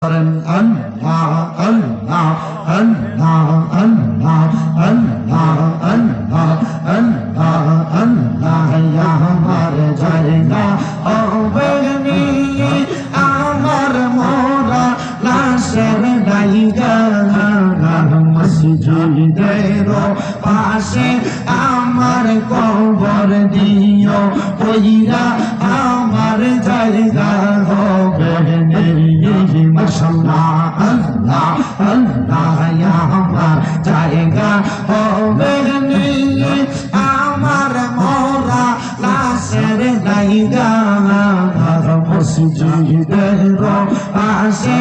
আল্লাহ আল্লাহ আল্লাহ আল্লাহ আল্লাহ আল্লাহ আল্লাহ আল্লাহ আমার জায়গা হবে আমার মোরা লাশের জায়গা মসজিদের পাশে আমার কবর দিও কইরা আমার জায়গা হবে মাশাআল্লাহ আল্লাহ আল্লাহ আমার জায়গা হবে আমার মোরা লাশের জায়গা মসজিদের পাশে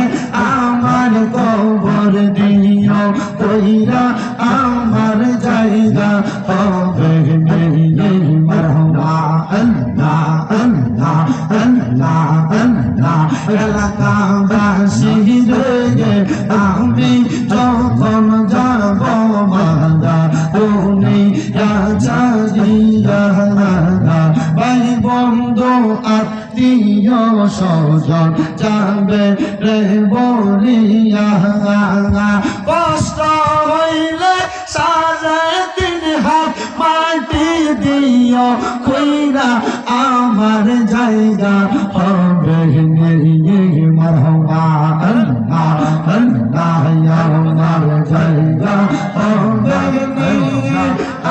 আমার কবর দিও কইরা আমার জায়গা হবে মারহাবা আল্লাহ আল্লাহ আল্লাহ আল্লাহ এলাকাবাসী রে আমি যখন যাব বান্দা দুনিয়া ছাড়িয়া ভাই বন্ধু আত্মীয় স্বজন যাবে রে বলিয়া কষ্ট হইলে সাড়ে 3 হাত মাটি দিও কইরা আমার জায়গা হবে মারহাবা আল্লাহ আল্লাহ আমার জায়গা হবে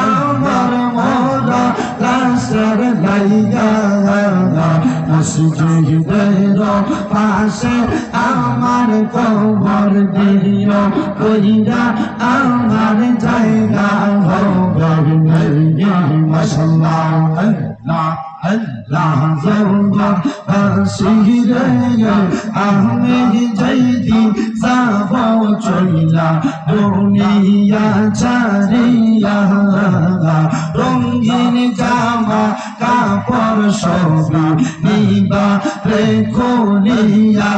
আমার মোরা লাশের জায়গা মসজিদের পাশে আমার কবর দিও কইরা আমার জায়গা হবে মাশাআল্লাহ আল্লাহ আল্লাহ জওয়ান বাসিরে আমি যাইদি যাব চইলা দুনিয়া ছাড়িয়া রঙিন জামা কাপড় সবই নিবা রে খুলিয়া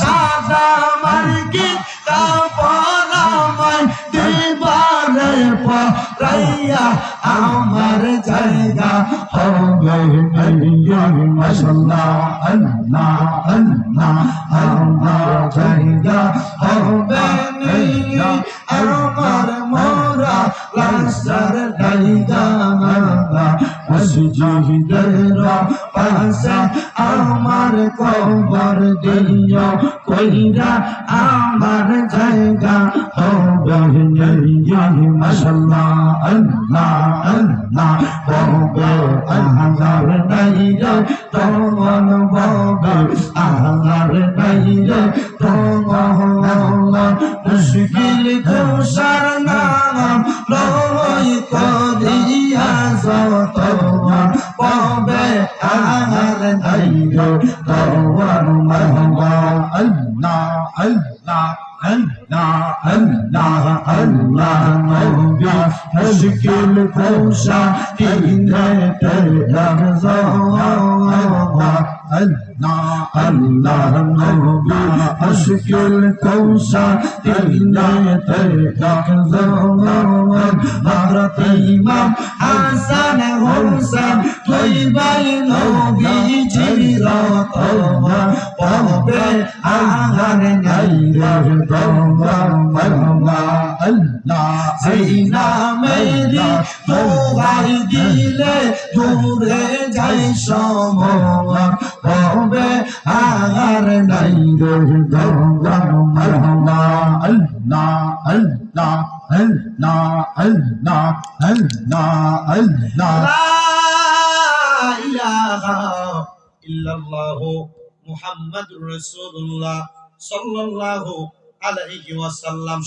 সাদা মার্কিন কাপড় আমায় দিবারে পরাইয়া আমার জায়গা হবে মাশাআল্লাহ আল্লাহ আল্লাহ আমার জায়গা হবে আমার মোরা লাশের জায়গা মসজিদের পাশে আমার কবর দিও কইরা আমার জায়গা হবে মাশাআল্লাহ আল্লাহ আল্লাহ হবে আল্লাহর নাইরে তমন হবে আল্লাহর নাইরে তমন মুশকিল কুশার নাম লই করিয়া যত পাবে আল্লাহর নাইরে তমন মারহাবা আল্লাহ আল্লাহ আল্লাহ আল্লাহ আল্লাহ নবী মুশকিল কুশা তিনতে লাগজাওয়া আল্লাহ আল্লাহ নবী মুশকিল কুশা তিনতে লাগজাওয়া হযরত ইমাম হাসান হুসাইন দুই ভাই নবীজির রতবা পাবে আহার নাইরে মারহাবা আল্লাহ জিনা মেরি দোহাই দিলে দূরে যাই সময় পাবে আহার নাইরে মারহাবা আল্লাহ আল্লাহ আল্লাহ আল্লাহ আল্লাহ আল্লাহ লা ইলাহা ইল্লাল্লাহ মুহাম্মাদুর রাসূলুল্লাহ সাল্লাল্লাহু আলাইহি ওয়াসাল্লাম।